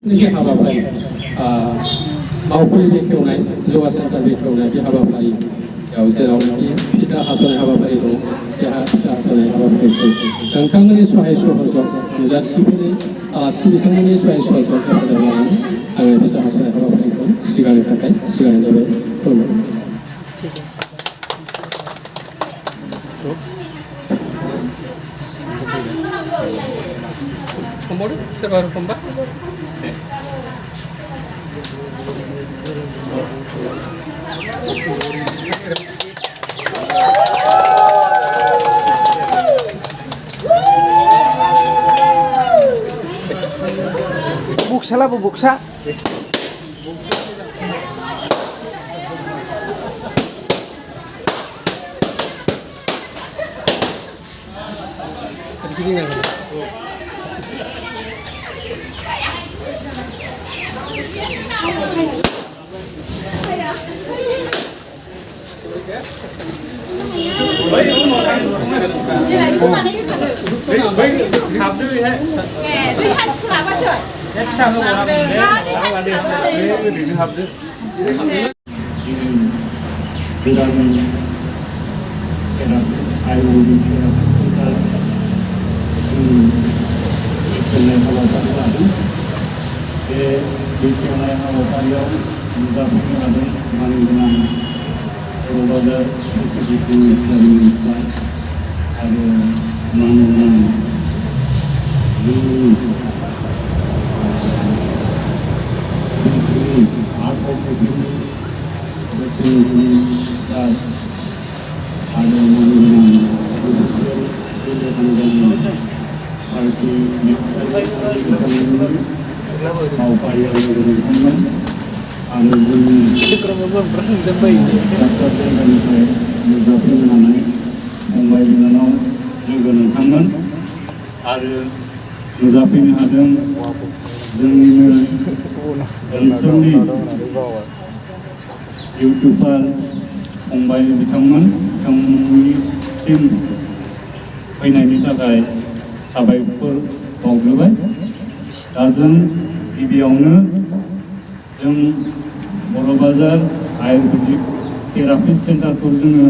हाबाफारि मावफुंनि बेखेवनाय जौगा सेन्टार बेखेवनाय बे हाबाफारियाव जेरावनाखि फिथा हास'नाय हाबाफारि दं बे फिथा हास'नाय हाबाफारिखौ नोंथांमोननि सहाय सहजों नुजाथिफोरनि आलासि बिथांमोननि सहाय सहजों हेफाजाब लानानै आङो फिथा हास'नाय हाबाफारिखौ सिगांनो थाखाय सिगांनो जाबाय खुलुमबाय। Kembali, saya baru kembali. Buksa lah, buksa. Borobazar नुजाफैनो हादों जोंनिनो ओनसोलनि इउटुबार फंबाय बिथांमोननिसिम फैनायनि थाखाय साबायखर बावग्रोबाय। दा जों गिबियावनो जों बर'बाजार आयुर्वेदिक थेरापि सेन्टारखौ जोङो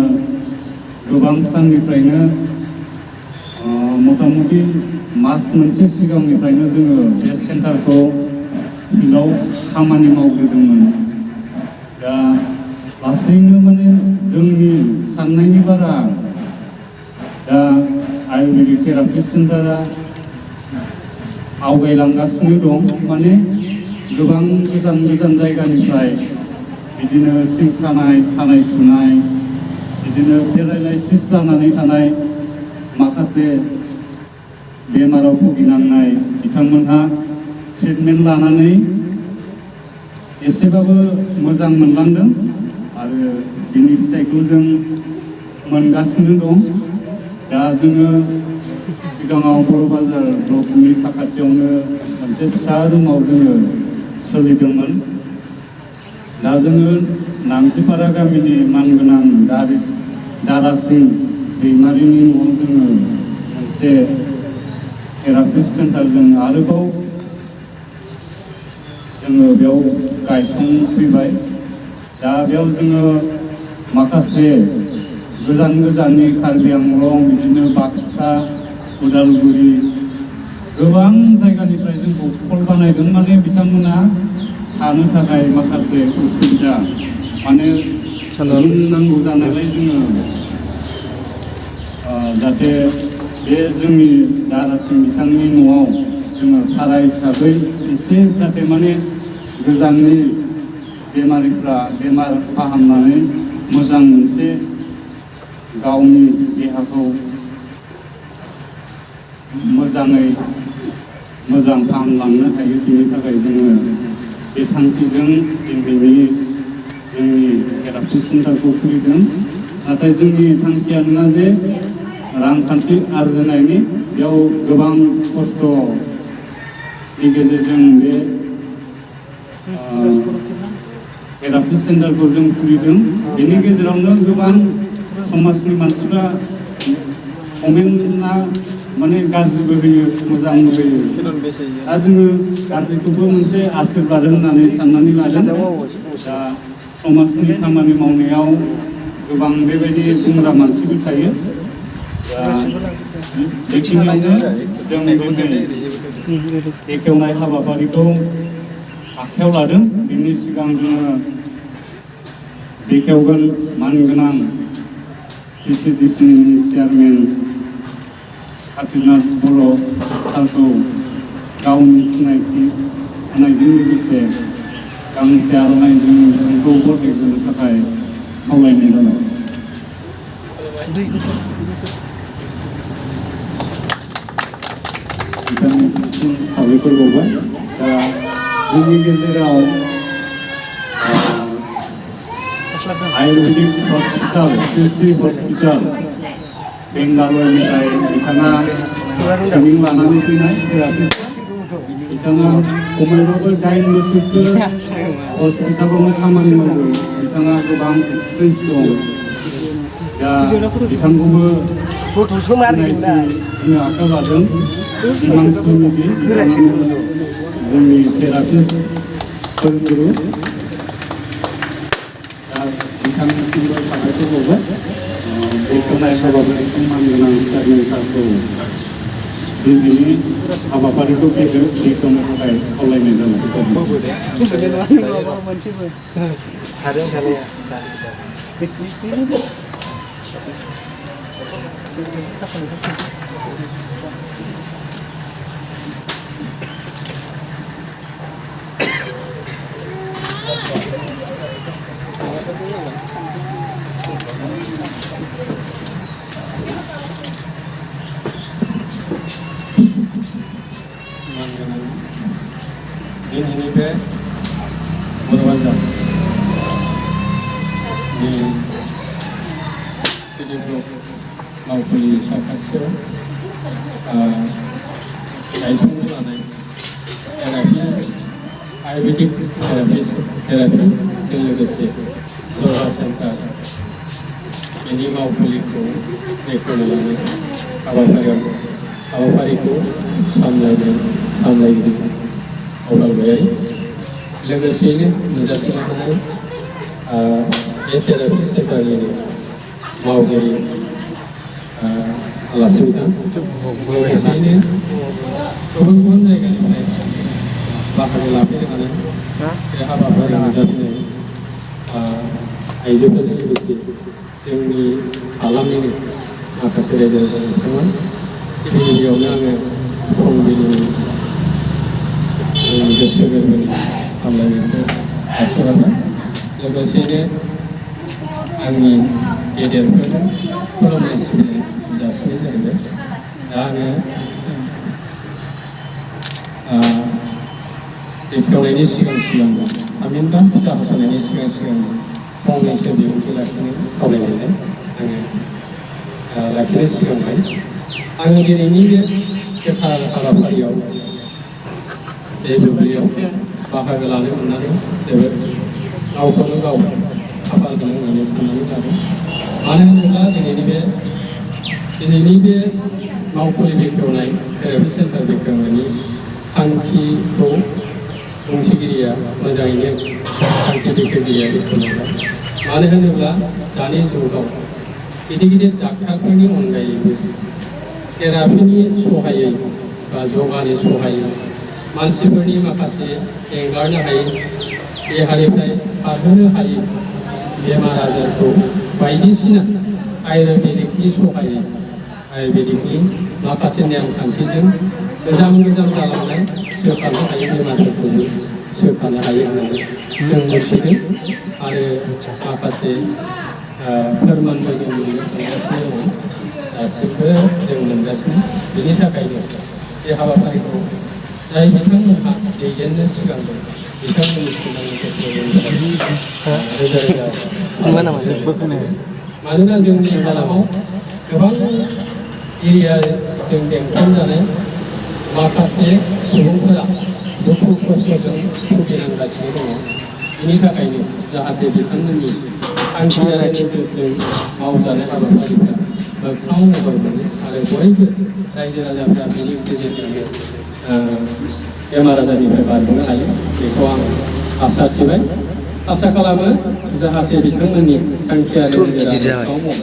गोबां साननिफ्रायनो मथा-मथि मास मोनसे सिगांनिफ्रायनो जोङो बे सेन्टारखौ फिल्डआव खामानि मावग्रोदोंमोन। दा लासैनो माने जोंनि साननायनि बारा दा आयुर्वेदिक थेरापि सेन्टारा आवगायलांगासिनो दं। माने गोबां गोजान गोजान जायगानिफ्राय बिदिनो सिं सानाय, सानाय सुनाय, बिदिनो पेरालाइसिस जानानै थानाय माखासे बेमाराव भुगिनांनाय बिथांमोनहा ट्रिटमेन्ट लानानै एसेबाबो मोजां मोनलांदों आरो बिनि फिथाइखौ जों मोनगासिनो दं। दा जोङो सिगाङाव बर'बाजार ब्लकनि साखाथियावनो मोनसे फिसा रुमाव जोङो सोलिदोंमोन। दा जोङो नामचिपारा गामिनि मानगोनां दारासिं दैमारिनि न'आव जोङो मोनसे थेरापि सेन्टारजों आरोबाव जोङो बेयाव गायसंफैबाय। दा बेयाव जोङो माखासे गोजान गोजाननि कार्बि आंलं, बिदिनो बाक्सा, उदालगुरि गोबां जायगानिफ्राय जोंखौ कल बानायदों। माने बिथांमोना थानो थाखाय माखासे उसुबिदा, माने नांगौ जानायलाय जोङो जाहाथे बे जोंनि दारासिं बिथांनि न'आव जोङो भारा हिसाबै एसे जाहाथे माने गोजाननि बेमारिफ्रा बेमार फाहामनानै मोजां मोनसे गावनि देहाखौ मोजाङै मोजां फाहामलांनो हायो। बेनि थाखाय जोङो बे थांखिजों दिनैनि जोंनि थेरापि सेन्टारखौ खुलिदों। नाथाय जोंनि थांखिया नङा जे रांखान्थि आरजिनायनि, बेयाव गोबां खस्थ'नि गेजेरजों बे थेरापि सेन्टारखौ जों खुलिदों। बेनि गेजेरावनो गोबां समाजनि मानसिफ्रा कमेन्टआ माने गाज्रिबो होयो मोजांबो होयो दा जोङो गाज्रिखौबो मोनसे आशीर्बाद होननानै साननानै लादों दा समाजनि खामानि मावनायाव गोबां बेबायदि बुंग्रा मानसिबो थायो दा बेखिनियावनो जों बेखेवनाय हाबाफारिखौ आखायाव लादों बिनि सिगां जोङो बेखेवगोन मानगोनां पिसिडिसिनि चेयारमेन कातिनाथ बर' सारखौ गावनि सिनायथि होनायजों लोगोसे गांसे आर'नाइजों बिथांखौ बरायहोनो थाखाय खावलायनाय जाबाय। बिथांनिसिम साबायखर बावबाय। दा जोंनि गेजेराव आयुर्वेदिक हस्पिटाल कृषि हस्पिटाल बेंगालुरुनिफ्राय बिथाङा ट्रेनिं लानानै फैनाय बिथाङा खमैबाबो 8 बोसोरसो हस्पिटालावनो खामानि मावो बिथाङा गोबां एक्सपिरियेन्स दं दा बिथांखौबो सिनायथि होनो आखायाव लादों हिमांशुनिधि जोंनि थेरापिस्ट फोरोंगुरु दा बिथांनिसिमबो साबायखर बावबाय बेखेवनाय हाबाफारिखौ मानगोनां चेयारमेन सारखौ दिनैनि हाबाफारिखौ बेखेवनो थाखाय खावलायनाय जाबाय। दिनैनि बे बर'बाजार मावखुलि साखाथियाव गायसननो लानाय आयुर्वेदिक थेरापिजों लोगोसे जगा सेन्टार बेनि मावखुलिखौ बेखेवनो लानाय हाबाफारिखौ सामलायगिरि अदालबायारि लोगोसेयैनो नुजाथिनो हानाय बे थेरापि सेन्टारनि मावगिरि आलासि बिथां लोगोसेयैनो गुबुन गुबुन जायगानिफ्राय बाहागो लाफैनो हानाय बे हाबाफारियाव नुजाथिनाय आइजोफोरजों लोगोसे जोंनि हालामनिनो माखासे रायजो राजा बिथांमोन गिबियावनो आङो फुंबिलिनि जोंनि गोसो गोरबोनि हामलायनायखौ जासिहरबाय लोगोसेनो आंनि गेदेरफोरनो खुलुमनाय सिबिनाय जासिनाय जाहैबाय दा आङो बेखेवनायनि सिगां थामहिनबा फिथा हास'नायनि सिगां फंनैसो बिबुंथि लाखिनो खावलायनायलाय आङो लाखिनो सिगांहाय आङो दिनैनि बे गोथार हाबाफारियाव बे दुब्लियाव बाहागो लानो मोननानै जोबोद गावखौनो गाव खाफाल गोनां होननानै साननानै लादों मानो होनोब्ला दिनैनि बे मावखुलि बेखेवनाय थेरापि सेन्टार बेखेवनायनि थांखिखौ बुंथिगिरिया मोजाङैनो थांखि बेखेवगिरिया बेखेवनांबाय मानो होनोब्ला दानि जुगाव गिदिर डाक्टारफोरनि अनगायैबो थेरापिनि सहायै बा जगानि सहायै मानसिफोरनि माखासे एंगारनो हायै देहानिफ्राय खारहोनो हायै बेमार आजारखौ बायदिसिना आयुर्वेदिकनि सहायै आयुर्वेदिकनि माखासे नेमखान्थिजों गोजाम जालांनाय सोखानो हायै बेमारफोरखौबो सोखानो हायो होननानै जों मिथिदों आरो माखासे फोरमानबो जों मोननो थांगासिनो दङ दासिमबो जों मोनगासिनो बेनि थाखायनो बे हाबाफारिखौ जाय बिथांमोनहा दैदेननो सिगांदों बिथांमोननिसिम रोजा मानोना जोंनि हालामाव गोबां एरियाजों बेंखनजानाय माखासे सुबुंफोरा दुखु खस्थ'जों भुगिनांगासिनो दङ बेनि थाखायनो जाहाथे बिथांमोननि थांखियारि नोजोरजों मावजानाय हाबाफारिफ्रा मोगथां महर मोनो आरो बयबो रायजो राजाफ्रा बेनि गेजेरजोंनो बेमार आजारनिफ्राय बारग'नो हायो बेखौ आं आसा थिबाय आसा खालामो जाहाथे बिथांमोननि थांखियारि नोजोरा मोगथां महर